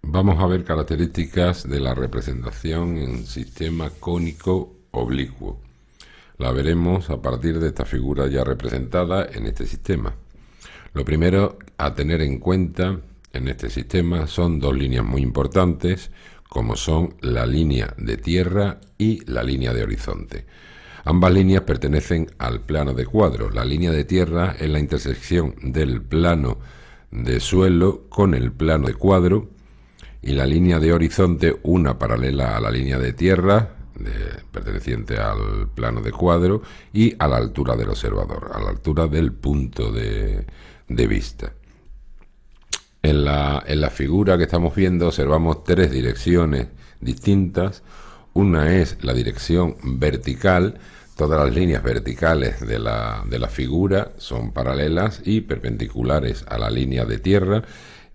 Vamos a ver características de la representación en sistema cónico oblicuo. La veremos a partir de esta figura ya representada en este sistema. Lo primero a tener en cuenta en este sistema son dos líneas muy importantes, como son la línea de tierra y la línea de horizonte. Ambas líneas pertenecen al plano de cuadro. La línea de tierra es la intersección del plano de suelo con el plano de cuadro, y la línea de horizonte, una paralela a la línea de tierra, perteneciente al plano de cuadro, y a la altura del observador, a la altura del punto de vista. En la figura que estamos viendo observamos tres direcciones distintas. Una es la dirección vertical. Todas las líneas verticales de la figura son paralelas y perpendiculares a la línea de tierra,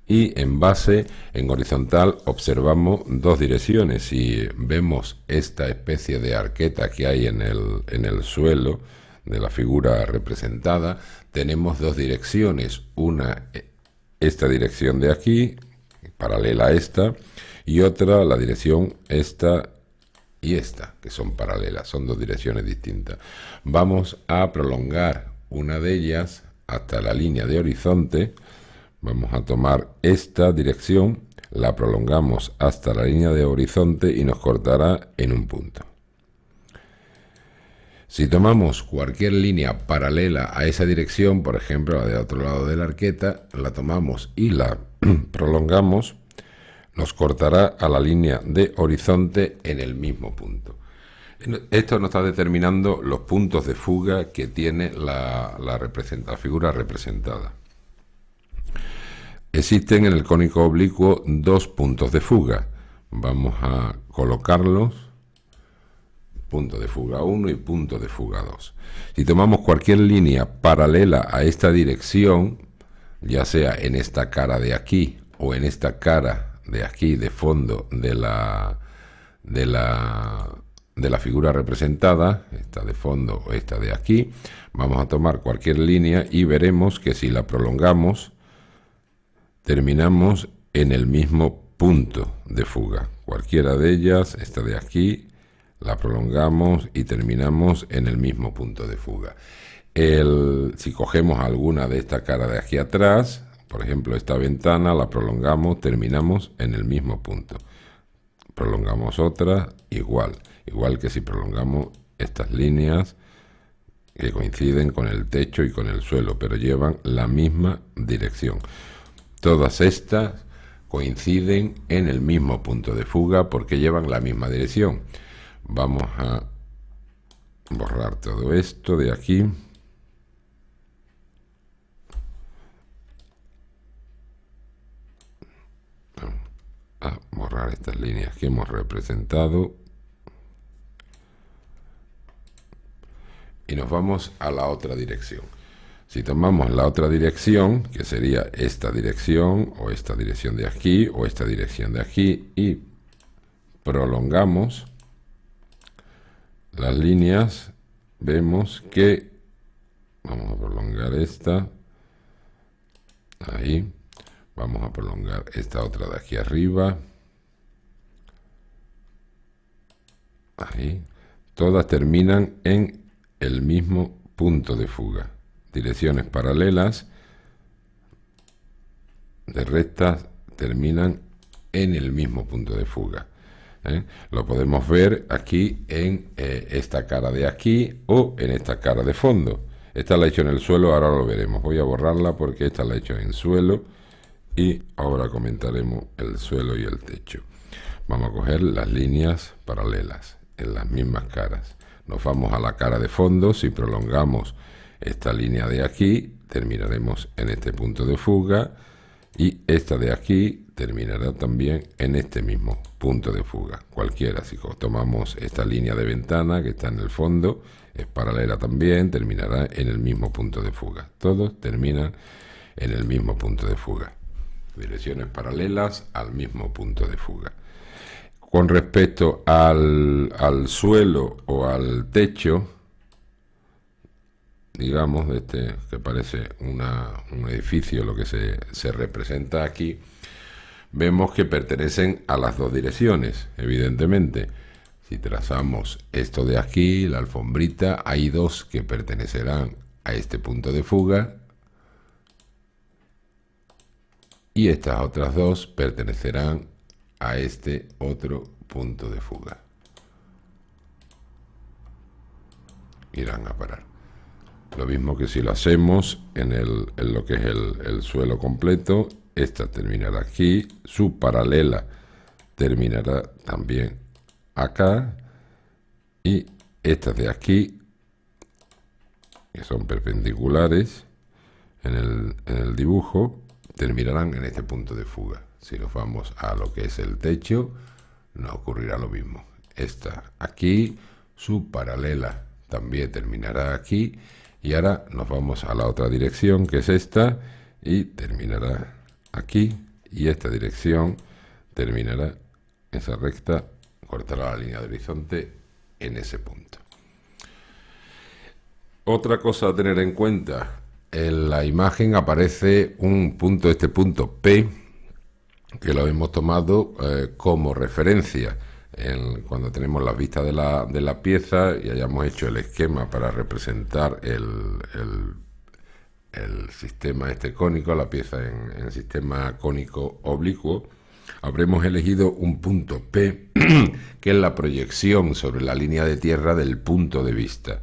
y en base, en horizontal, observamos dos direcciones. Si vemos esta especie de arqueta que hay en el suelo de la figura representada, tenemos dos direcciones. Una, esta dirección de aquí, paralela a esta, y otra, la dirección esta y esta, que son paralelas, son dos direcciones distintas. Vamos a prolongar una de ellas hasta la línea de horizonte. Vamos a tomar esta dirección, la prolongamos hasta la línea de horizonte y nos cortará en un punto. Si tomamos cualquier línea paralela a esa dirección, por ejemplo la del otro lado de la arqueta, la tomamos y la prolongamos, nos cortará a la línea de horizonte en el mismo punto. Esto nos está determinando los puntos de fuga que tiene la figura representada. Existen en el cónico oblicuo dos puntos de fuga. Vamos a colocarlos, punto de fuga 1 y punto de fuga 2. Si tomamos cualquier línea paralela a esta dirección, ya sea en esta cara de aquí o en esta cara de aquí de fondo de la figura representada, esta de fondo o esta de aquí, vamos a tomar cualquier línea y veremos que si la prolongamos, terminamos en el mismo punto de fuga. Cualquiera de ellas, esta de aquí, la prolongamos y terminamos en el mismo punto de fuga. Si cogemos alguna de esta cara de aquí atrás, por ejemplo esta ventana, la prolongamos, terminamos en el mismo punto. Prolongamos otra, igual que si prolongamos estas líneas que coinciden con el techo y con el suelo, pero llevan la misma dirección. Todas estas coinciden en el mismo punto de fuga porque llevan la misma dirección. Vamos a borrar todo esto de aquí. Vamos a borrar estas líneas que hemos representado. Y nos vamos a la otra dirección. Si tomamos la otra dirección, que sería esta dirección, o esta dirección de aquí, o esta dirección de aquí, y prolongamos las líneas, vemos que, vamos a prolongar esta, ahí, vamos a prolongar esta otra de aquí arriba, ahí, todas terminan en el mismo punto de fuga. Direcciones paralelas de rectas terminan en el mismo punto de fuga. Lo podemos ver aquí en esta cara de aquí o en esta cara de fondo. Esta la he hecho en el suelo, ahora lo veremos. Voy a borrarla porque esta la he hecho en suelo y ahora comentaremos el suelo y el techo. Vamos a coger las líneas paralelas en las mismas caras. Nos vamos a la cara de fondo. Si prolongamos esta línea de aquí, terminaremos en este punto de fuga, y esta de aquí terminará también en este mismo punto de fuga. Cualquiera, si tomamos esta línea de ventana que está en el fondo, es paralela también, terminará en el mismo punto de fuga. Todos terminan en el mismo punto de fuga. Direcciones paralelas al mismo punto de fuga. Con respecto al suelo o al techo, digamos, que parece un edificio lo que se representa aquí, vemos que pertenecen a las dos direcciones, evidentemente. Si trazamos esto de aquí, la alfombrita, hay dos que pertenecerán a este punto de fuga y estas otras dos pertenecerán a este otro punto de fuga. Irán a parar. Lo mismo que si lo hacemos en lo que es el suelo completo, esta terminará aquí, su paralela terminará también acá y estas de aquí, que son perpendiculares en el dibujo, terminarán en este punto de fuga. Si nos vamos a lo que es el techo, nos ocurrirá lo mismo. Esta aquí, su paralela también terminará aquí, y ahora nos vamos a la otra dirección, que es esta, y terminará aquí, y esta dirección terminará, esa recta cortará la línea de horizonte en ese punto. Otra cosa a tener en cuenta: en la imagen aparece un punto, este punto P, que lo hemos tomado como referencia cuando tenemos las vistas de la pieza y hayamos hecho el esquema para representar el sistema este cónico, la pieza en sistema cónico oblicuo. Habremos elegido un punto P, que es la proyección sobre la línea de tierra del punto de vista.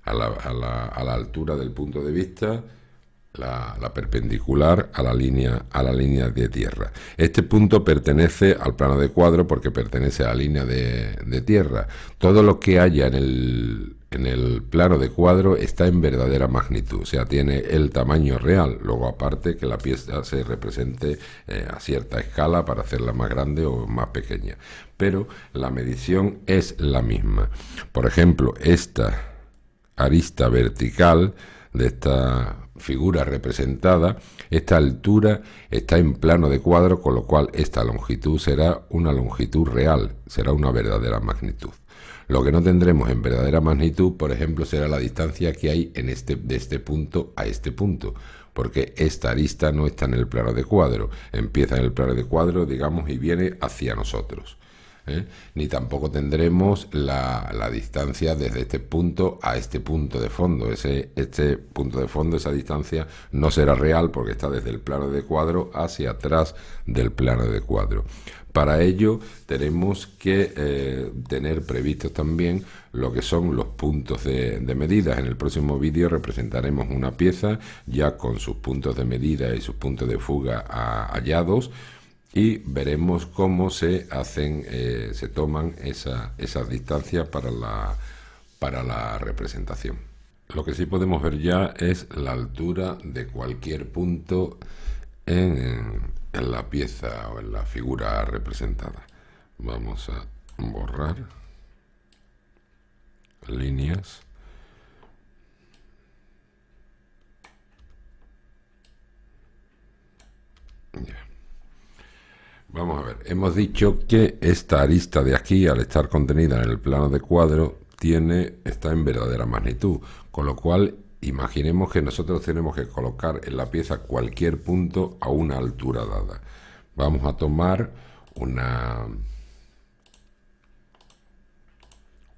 A la altura del punto de vista, la perpendicular a la línea de tierra. Este punto pertenece al plano de cuadro porque pertenece a la línea de tierra. Todo lo que haya en el plano de cuadro está en verdadera magnitud, o sea, tiene el tamaño real. Luego, aparte, que la pieza se represente a cierta escala para hacerla más grande o más pequeña, pero la medición es la misma. Por ejemplo, esta arista vertical de esta figura representada, esta altura está en plano de cuadro, con lo cual esta longitud será una longitud real, será una verdadera magnitud. Lo que no tendremos en verdadera magnitud, por ejemplo, será la distancia que hay de este punto a este punto, porque esta arista no está en el plano de cuadro, empieza en el plano de cuadro, digamos, y viene hacia nosotros. Ni tampoco tendremos la distancia desde este punto a este punto de fondo. Este punto de fondo, esa distancia no será real porque está desde el plano de cuadro hacia atrás del plano de cuadro. Para ello tenemos que tener previstos también lo que son los puntos de medida. En el próximo vídeo representaremos una pieza ya con sus puntos de medida y sus puntos de fuga hallados, y veremos cómo se toman esas distancias para la representación. Lo que sí podemos ver ya es la altura de cualquier punto en la pieza o en la figura representada. Vamos a borrar líneas. Ya. Vamos a ver, hemos dicho que esta arista de aquí, al estar contenida en el plano de cuadro, está en verdadera magnitud, con lo cual imaginemos que nosotros tenemos que colocar en la pieza cualquier punto a una altura dada. Vamos a tomar una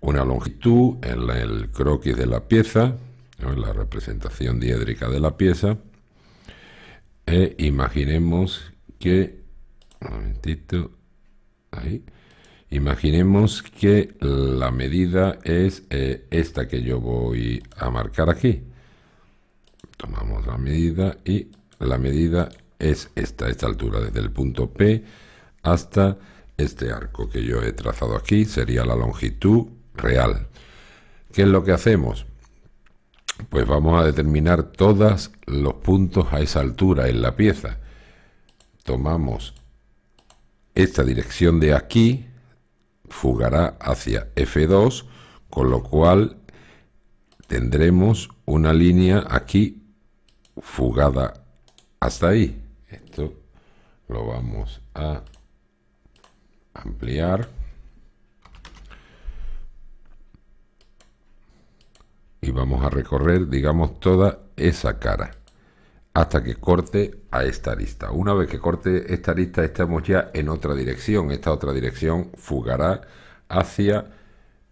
longitud en el croquis de la pieza, en la representación diédrica de la pieza, e imaginemos que un momentito, ahí. Imaginemos que la medida es esta que yo voy a marcar aquí. Tomamos la medida y la medida es esta altura, desde el punto P hasta este arco que yo he trazado aquí, sería la longitud real. ¿Qué es lo que hacemos? Pues vamos a determinar todos los puntos a esa altura en la pieza. Tomamos esta dirección de aquí, fugará hacia F2, con lo cual tendremos una línea aquí fugada hasta ahí. Esto lo vamos a ampliar y vamos a recorrer, digamos, toda esa cara. hasta que corte a esta arista. Una vez que corte esta arista, estamos ya en otra dirección. Esta otra dirección fugará hacia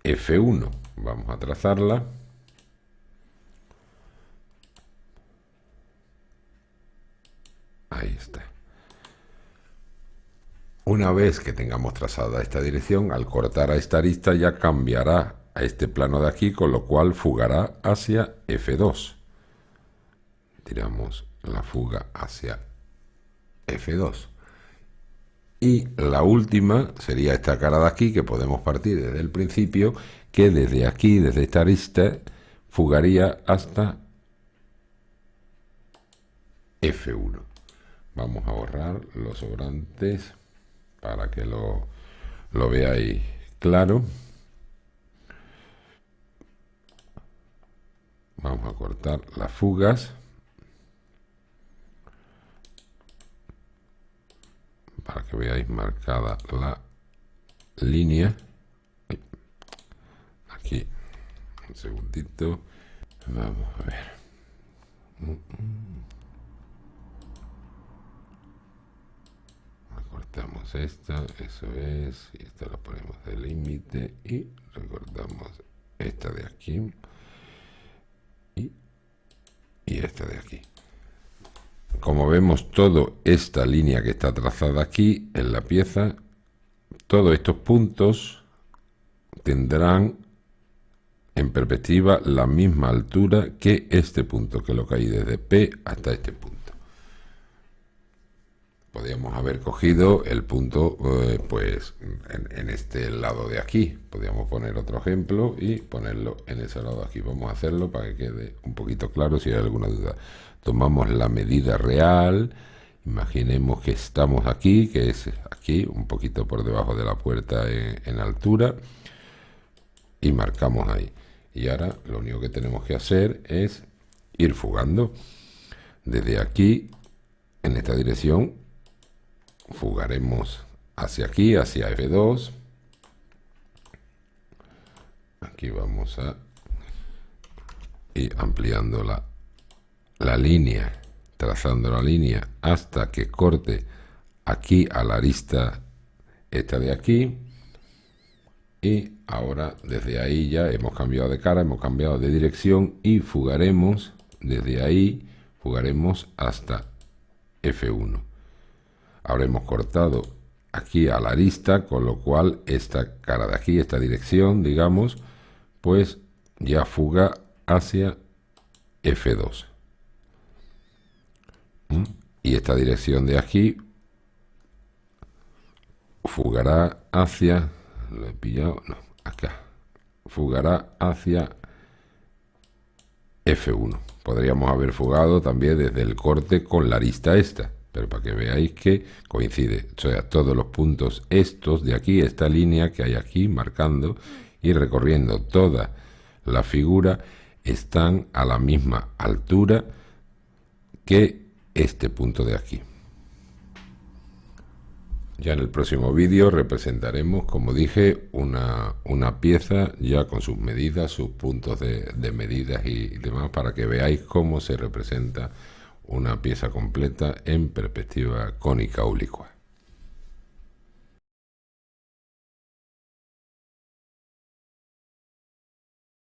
F1. Vamos a trazarla. Ahí está. Una vez que tengamos trazada esta dirección, al cortar a esta arista ya cambiará a este plano de aquí, con lo cual fugará hacia F2. Tiramos la fuga hacia F2. Y la última sería esta cara de aquí, que podemos partir desde el principio, que desde aquí, desde esta arista, fugaría hasta F1. Vamos a borrar los sobrantes para que lo veáis claro. Vamos a cortar las fugas para que veáis marcada la línea. Aquí, un segundito. Vamos a ver. Recortamos esta, eso es, y esta la ponemos de límite y recortamos esta de aquí y esta de aquí. Como vemos, toda esta línea que está trazada aquí en la pieza, todos estos puntos tendrán en perspectiva la misma altura que este punto, que lo que hay desde P hasta este punto. Podríamos haber cogido el punto pues en este lado de aquí. Podríamos poner otro ejemplo y ponerlo en ese lado de aquí. Vamos a hacerlo para que quede un poquito claro si hay alguna duda. Tomamos la medida real. Imaginemos que estamos aquí, que es aquí, un poquito por debajo de la puerta en altura. Y marcamos ahí. Y ahora lo único que tenemos que hacer es ir fugando. Desde aquí, en esta dirección, fugaremos hacia aquí, hacia F2. Aquí vamos a ir ampliando la línea, trazando la línea hasta que corte aquí a la arista esta de aquí. Y ahora desde ahí ya hemos cambiado de cara, hemos cambiado de dirección y fugaremos desde ahí, fugaremos hasta F1. Habremos cortado aquí a la arista, con lo cual esta cara de aquí, esta dirección, digamos, pues ya fuga hacia F2. Y esta dirección de aquí fugará hacia, lo he pillado, no, acá, fugará hacia F1. Podríamos haber fugado también desde el corte con la arista esta, pero para que veáis que coincide, o sea, todos los puntos estos de aquí, esta línea que hay aquí marcando y recorriendo toda la figura, están a la misma altura que este punto de aquí. Ya en el próximo vídeo representaremos, como dije, una pieza ya con sus medidas, sus puntos de medidas y demás, para que veáis cómo se representa una pieza completa en perspectiva cónica oblicua.